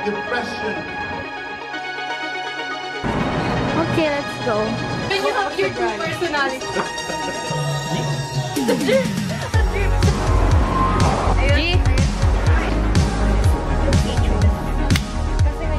depression. Okay, let's go. When you have your two personalities. Ayun.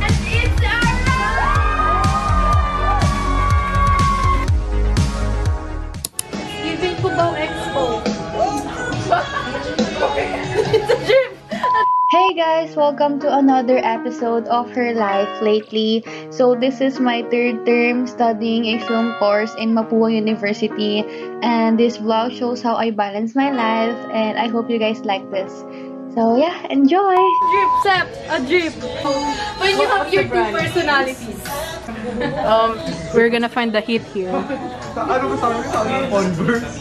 And it's Giving Cubao Expo. It's a dream. Hey guys, welcome to another episode of Her Life Lately. So this is my third term studying a film course in Mapua University, and this vlog shows how I balance my life, and I hope you guys like this. So yeah, enjoy! Drip, Sep, a drip. When you have your two personalities. We're gonna find the heat here. Ano ba sabi? Converse?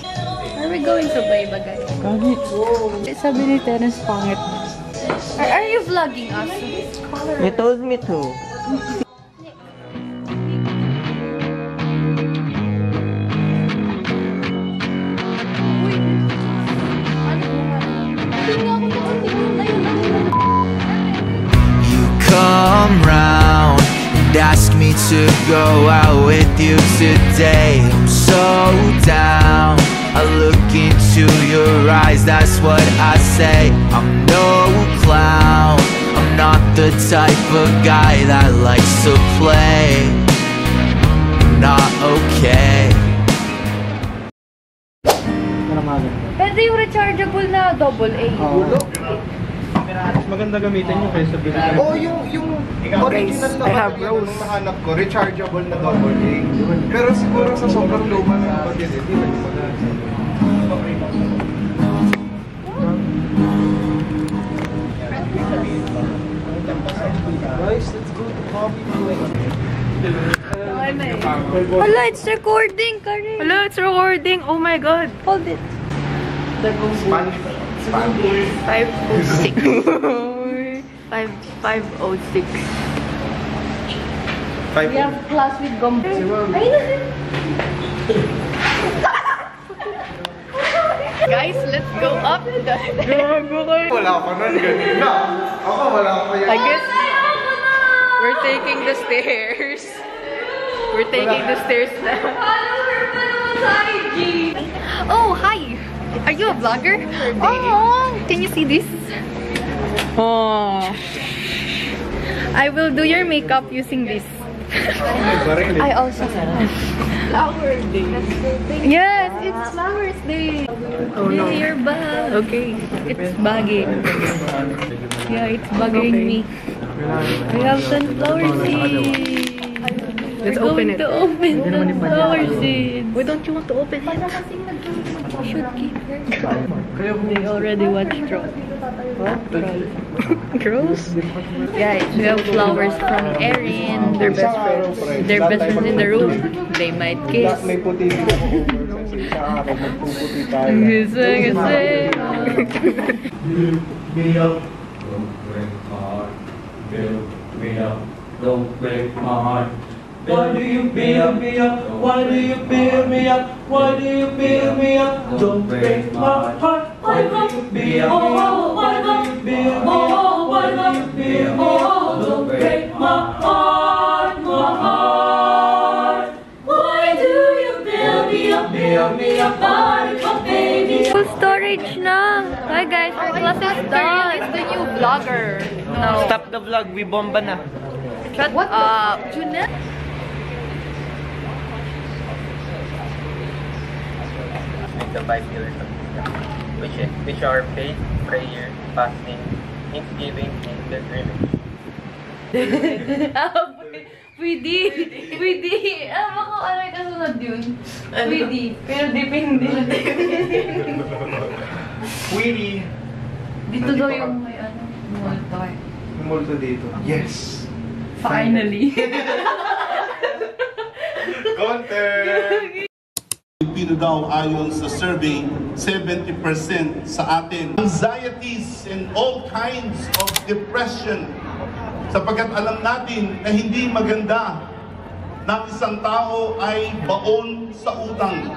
Are we going to buy bagay? Pangit. Sabi ni Terence, pangit. Are you vlogging us? You told me to. You come round and ask me to go out with you today. I'm so down. I look into your eyes, that's what I say. I'm no clown, I'm not the type of guy that likes to play. I'm not okay. Pwede yung rechargeable na AA. Mas maganda gamitin nyo kaysa bilhin. Oh, yung original na bagay nung nahanap ko, rechargeable na AA. Pero siguro sa sobrang luma na bagay, hindi na gumagana. Guys, let's go to coffee break. Hala, it's recording, Karen. Hello, it's recording. Oh my god. Hold it. Spanish. 506. 506. We have class with Gombo. Guys, let's go up the stairs. Wala ka nun, ganun na. Ako, wala ka yan. I guess we're taking the stairs. We're taking the stairs now. Oh, hi. Are you a vlogger? Oh, can you see this? Oh. I will do your makeup using this. I also Flower Day. Yes, it's Flowers Day. Oh no. Your bag. Okay, it's bagging. Yeah, it's bagging me. We have sunflower seeds. Let's open it. We're going to open sunflower seeds. Why don't you want to open it? You should keep her. They already watched Trolls. Trolls? Guys, we have flowers from Erin. They're best friends. They're best friends in the room. They might kiss. May puti dito. Don't break my heart. Why do you build me up? Why do you build me up? Why do you build me up? Don't break my heart. Why do you build me up? Why do you build me up? Why do you build me up? Don't break my heart, my heart. Why do you build me up, baby? full storage na. Hi guys, our class is done. It's the new vlogger. No. Stop the vlog, we bomba na. Shut up. Junel? The 5 pillars of Islam, which are faith, prayer, fasting, thanksgiving, and pilgrimage. Pwede. Alam ko ano yung kasunod yun. Pwede. Pero depende. Pwede. Dito daw yung may ano. Multo. May multo dito. Yes! Finally. Content! Pilipino daw ayon sa survey, 70% sa atin. Anxieties and all kinds of depression. Sapagkat alam natin na hindi maganda na isang tao ay baon sa utang.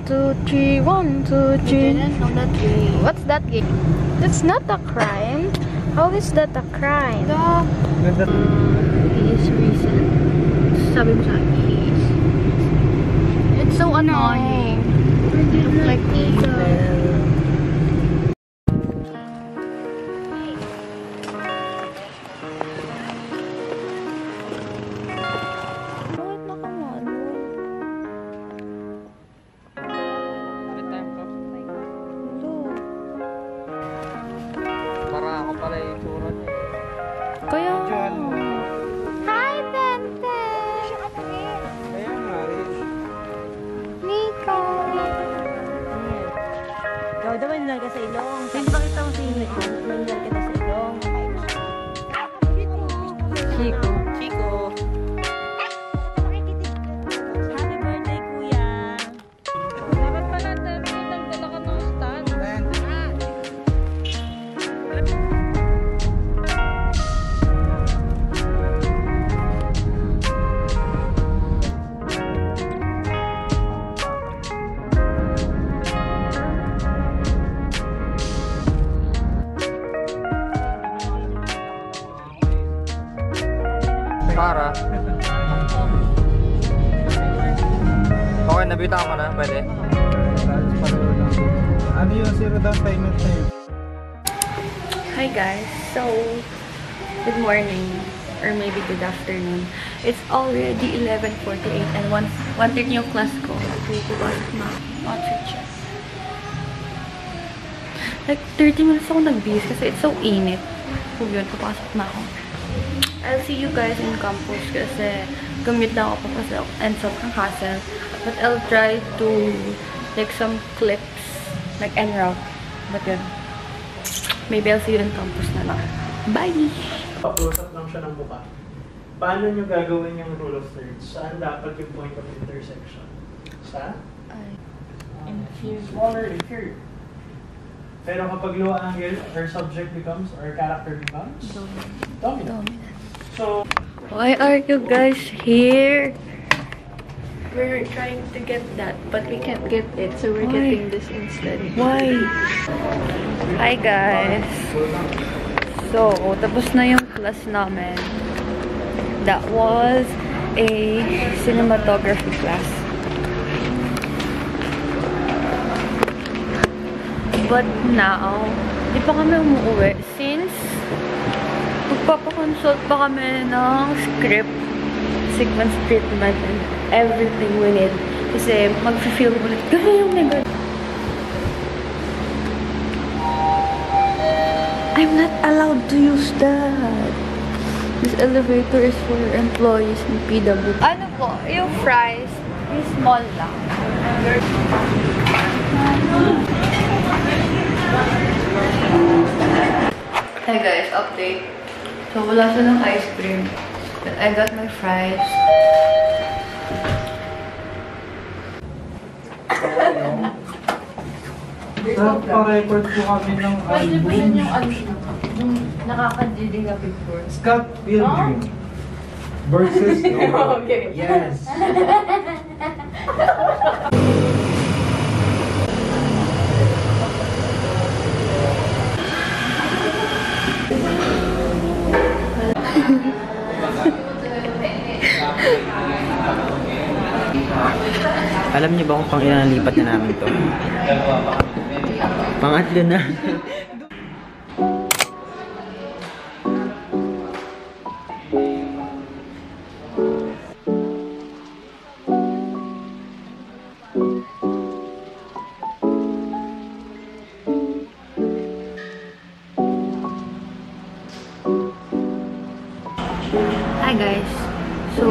1, 2, 3, 1, 2, 3. Didn't know that game. What's that game? That's not a crime. How is that a crime? Is recent. Sabi mo sa akin, is. It's so annoying. Like evil. Para ako pala yung tsura niya. Kaya... Hi, Tente! Kaya nga, Rich. Nico! Ikaw daw nilal ka sa ilong. Hindi ba kita mo sa ilong? Nilal ka na sa ilong. Chico. Chico. Happy birthday, kuya. Dapat pala tayo nagdala ka ng stand. Para. Okay, nabitaw ko na. Pwede. Ano yung zero down payment na yun? Hi guys, so good morning or maybe good afternoon. It's already 11:48 and 1:30 yung class ko. Pupasok na ako. Like 30 minutes ako nag-bis kasi it's so init. So yun, papasok na ako. I'll see you guys in campus kasi commute na ako papasok and sobrang hassle. But I'll try to take some clips like en route. But yun. Maybe I'll see you in campus na lang. Bye! Pakusap lang siya ng buka. Paano nyo gagawin yung rule of thirds? Saan dapat yung point of intersection? Sa? Smaller inferior. Pero kapag low angle, our subject becomes, our character becomes? Dominant. So, Why are you guys here? We're trying to get that, but we can't get it, so we're getting this instead. Why? Hi guys! So, tapos na yung class namin. That was a cinematography class. But now, di pa kami umuwi since magpapakonsult pa kami ng script, sequence treatment, and everything we need. Kasi mag-film ulit kami yung never. I'm not allowed to use that. This elevator is for employees in PW. Ano po? Yung fries, yung small lang. Hey guys, update. So, wala siya ng ice cream. But I got my fries. pa-record po kami ng album. Yung nakakadidig na picture. Scott Pilgrim versus Okay. Yes. Alam niyo ba kung pang ilang lipat na namin to? Pangatlo na. Hi guys. So,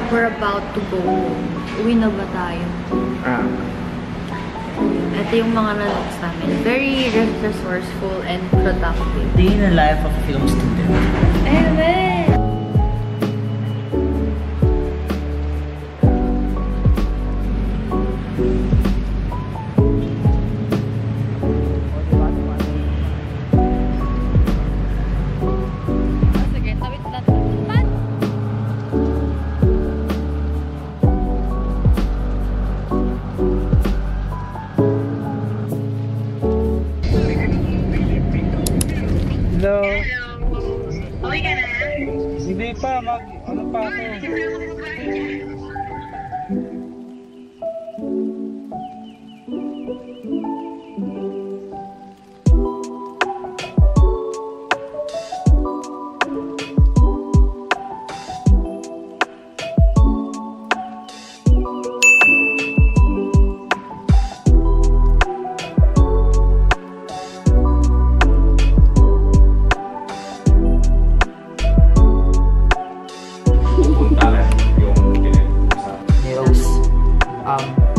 we're about to go home. Uwi na ba tayo? Ito yung mga nanonood namin. Very resourceful and productive. Day in the life of a film student. Amen! Sige, tawid na. Hindi pa, ano pa ako?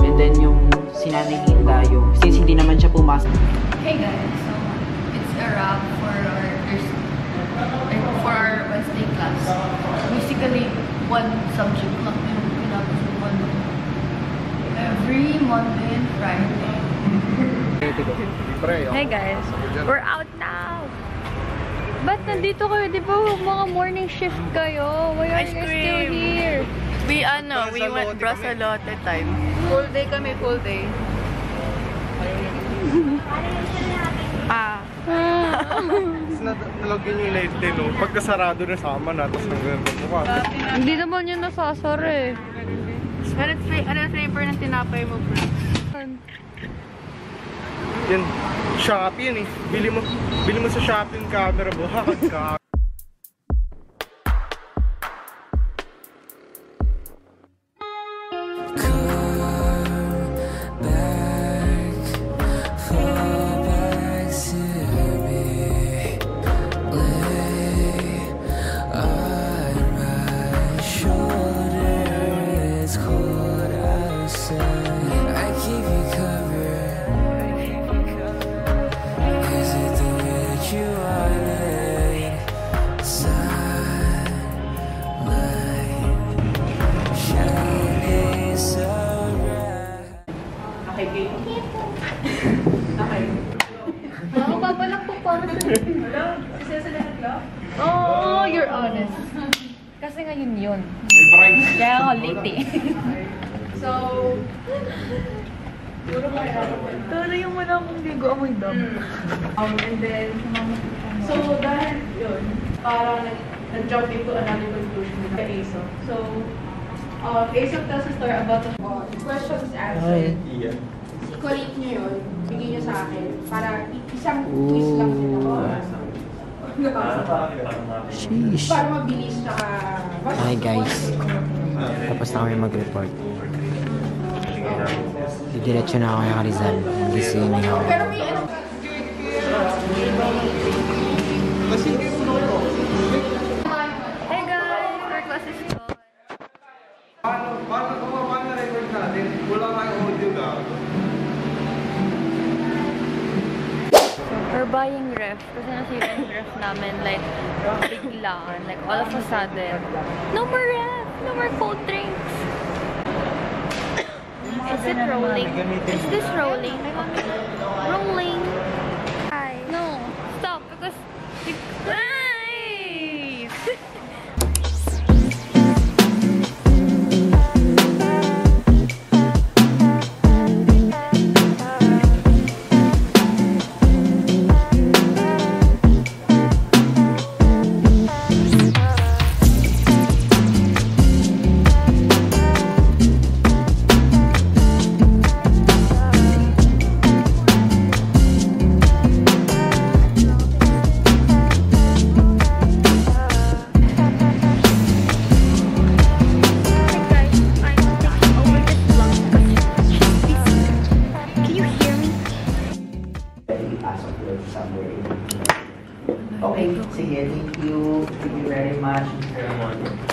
And then yung sinanay Linda, yung since hindi naman siya pumasok. Hey guys, so it's a wrap for our Wednesday class. Basically, one subject lang yung pinapasukan every Monday and Friday. Hey guys, we're out now! Ba't nandito kayo? Di ba mga morning shift kayo? Why are you guys still here? We went Brasalote time. Full day kami, full day. Nalagyan yung light din, no? Pagkasarado na sama na, tapos nang mukha. Hindi naman yun nasasar eh. Ano flavor ng tinapay mo, bro? Yan, Shopee yan eh. Bili mo sa Shopee yung camera mo. Hakag. Oh, you're honest. Kasi ngayon yun. Kaya ako late eh. So, Tarayin mo na akong ligo amoy dam. and then, so dahil yun, parang nag-jump into another conclusion na ASO. So, ASO tells a story about the questions answered. I-collate nyo yun, bigyan nyo sa akin, para isang quiz lang din ako. Sheesh. Para mabilis tsaka... Hi guys. Tapos na kami mag-report. Didiretso na ako ng Rizal. Mag-swimming ako. Pero may ano... Hey guys! Our class is gone. Paano record natin? Wala kayong audio ka. We're buying ref kasi nasira yung ref namin like biglaan, like all of a sudden. No more ref! No more cold drinks! Is it rolling? Is this rolling? Rolling! Hi. No! Stop! Because... Ay! Okay, sige, thank you. Thank you very much.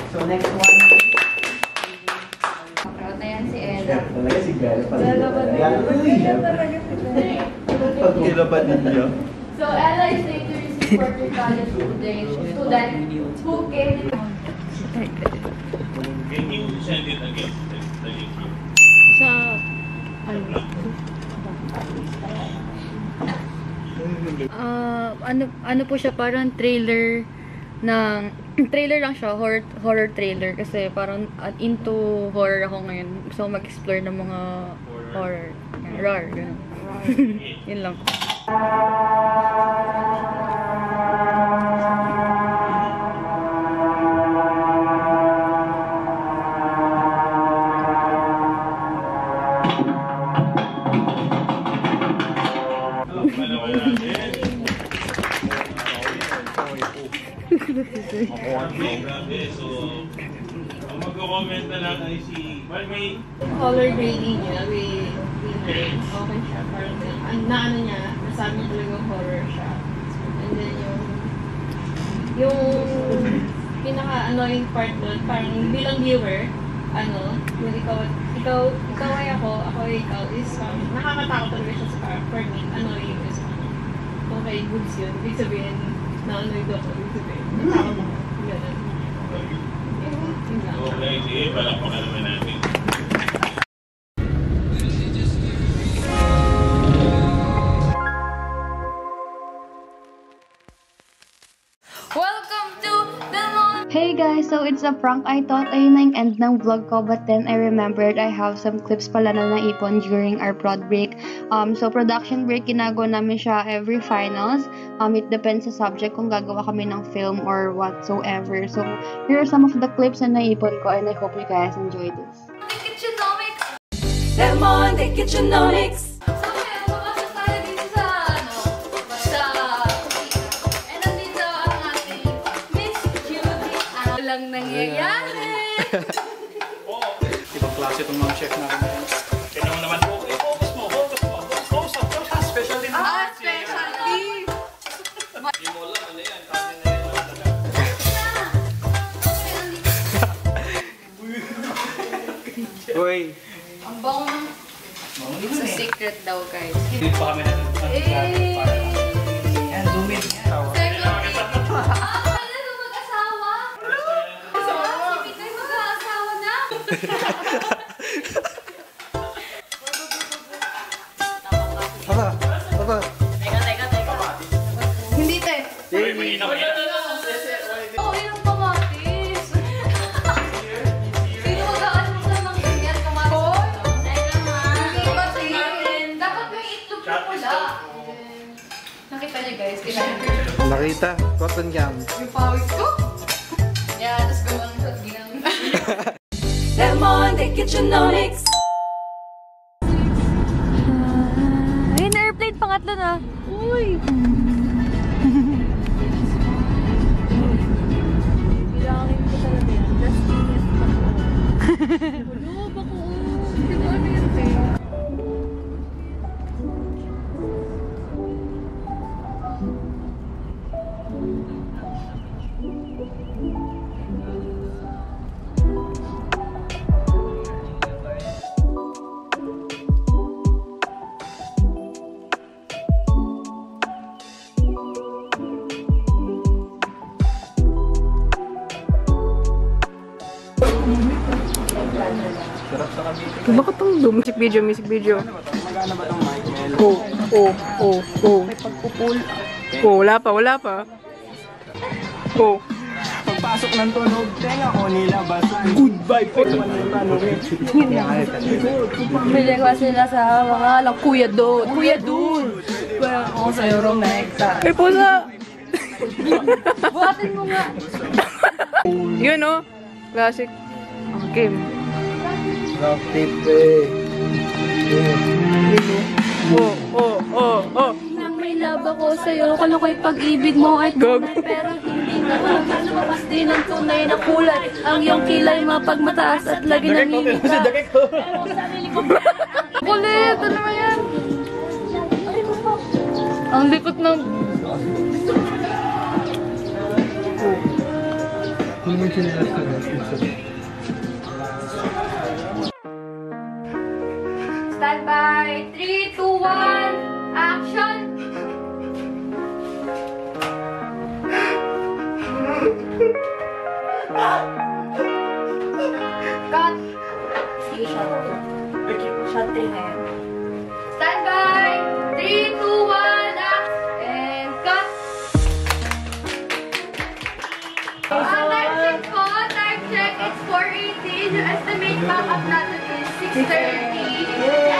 So next one. Proud na yan si Ella. Talaga si Gala pala. Gala ba na yun? Pagkilaban ninyo. So Ella is later is quarter college student who came Can you send it again? sa ano po siya, parang trailer ng trailer lang siya, horror trailer kasi parang into horror ako ngayon. So mag-explore ng mga horror. Rar, ganun. Yun lang. Ang magko-comment na lang ay si... May... Color grading niya, we grade. Okay siya. Parang ano niya, nasabi niya talagang horror siya. And then yung pinaka-annoying part doon, parang bilang viewer, yung ikaw ay ako ay ikaw, is nakakatakot talaga siya sa parang for me, annoying is okay, goods yun. Ibig sabihin, na-annoyed ako, ibig sabihin, natakot ako. Ganun. Okay, sige, palakpakan naman natin. Welcome to the Mon. Hey guys, so it's a prank. I thought ayun na yung end ng vlog ko, but then I remembered I have some clips pala na naipon during our prod break. So production break, ginagawa namin siya every finals. It depends sa subject kung gagawa kami ng film or whatsoever. So here are some of the clips na naipon ko, and I hope you guys enjoy this. Del Monte Kitchenomics. So ngayon, pumasok tayo dito sa and nandito ang ating Miss Judy. Walang nangyayari. Ibang klase itong mga chef natin. Kaya naman po, focus mo. Specialty na. Specialty. Hindi mo lang, ano yan? Uy. Ang bango ng... It's a secret daw, guys. Hindi pa kami Yan, zoom in. Wala na mag-asawa. Si Pitoy mag-asawa na. Papa. Teka. Hindi, te. Oo, yun ang kamatis. Sino mag-aasal ng ganyan kamatis? Teka nga. Hindi ba tingin? Dapat may itlog na pula. Nakita niyo guys, kailangan. Nakita, cotton candy. Yung pawis ko? Yeah, tapos gawang shot ginang. Del Monte Kitchenomics. Ayun, airplane, pangatlo na. Uy! Bilangin ko talaga yan. Just fingers pa ko. Wala, bako. Di ba ano yun, te? Bakit ang dumi? Music video. Magana ba itong Michael? May pagpupul. Wala pa. Pagpasok ng tunog, tenga ko nilabasan. Goodbye po. Bili ko sila sa mga lang Kuya Dun. Kaya ako sa'yo, Romecta. Ay, pusa! Buhatin mo nga. Yun, no? Classic. Game. Rock tape eh. Nang may love ako sa'yo, kala ko'y pag-ibig mo ay tunay, pero hindi na lumabas din ang tunay na kulay. Ang iyong kilay mapagmataas at lagi namimita. Pero sarili ko kulit! Ano ba yan? Ang likot ng... Stand by. 3, 2, 1. Action. Cut. Sige, shot 3 ngayon. Stand by. 3, 2, 1. Act. And cut. Time check po. Time check. It's 4:18. Yung estimate back up natin is 6:30.